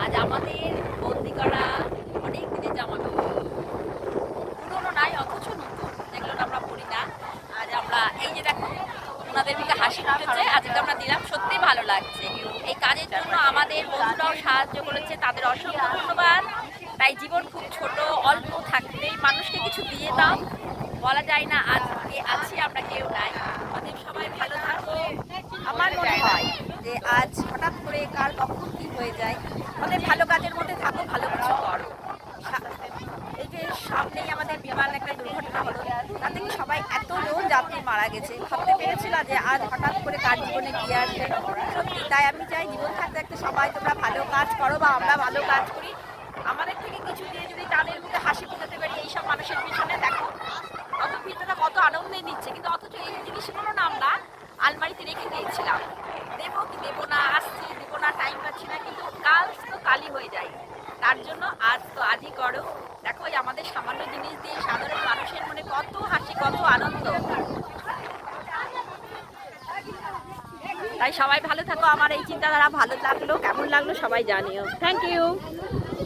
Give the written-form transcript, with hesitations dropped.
আজ আমাদের বন্দি করা অনেক দিনের জামা কাপড়, পুরোনো নাই অথচ নতুন, যেগুলো আমরা পড়ি না। আজ আমরা এই যে দেখো ওনাদের দিকে হাসি ফুটেছে, আজকে আমরা দিলাম, সত্যি ভালো লাগছে। এই কাজের জন্য আমাদের বন্ধুরাও সাহায্য করেছে, তাদের অসংখ্য ধন্যবাদ। তাই জীবন খুব ছোট, অল্প থাকতেই মানুষকে কিছু দিয়ে দাও। বলা যায় না আজ কে আছি আমরা কেউ নাই। আমাদের সবাই ভালো থাকো। আমার মনে হয় যে আজ হঠাৎ করে কার কখন কি হয়ে যায়, আমাদের ভালো কাজের মধ্যে থাকো, ভালো কিছু করো। এই যে সামনেই আমাদের বিমান একটা দুর্ঘটনা হলো, তাতে কি সবাই এতজন যাত্রী মারা গেছে, ভাবতে পেরেছিল যে আজ হঠাৎ করে কার জীবনে কি আসবে। সত্যি তাই আমি চাই জীবন থাকতে থাকতে সবাই তোমরা ভালো কাজ করো বা আমরা ভালো কাজ করি। আমাদের থেকে কিছু দিয়ে যদি তাদের মধ্যে হাসি ফোটাতে পারি, এইসব মানুষের পিছনে দেখো কত ভিড়টা কত আনন্দে নিচ্ছে, কিন্তু অথচ এই জিনিসগুলো না আমরা আলমারিতে রেখে দিয়েছিলাম। দেবো কি দেবো না, আসছি দেবো না, টাইম পাচ্ছি না, কিন্তু কাল তো কালই হয়ে যায়। তার জন্য আজ তো আজই করো। দেখো এই আমাদের সামান্য জিনিস দিয়ে সাধারণ মানুষের মনে কত হাসি, কত আনন্দ। তাই সবাই ভালো থাকো। আমার এই চিন্তাধারা ভালো লাগলো, কেমন লাগলো সবাই জানিও। Thank you.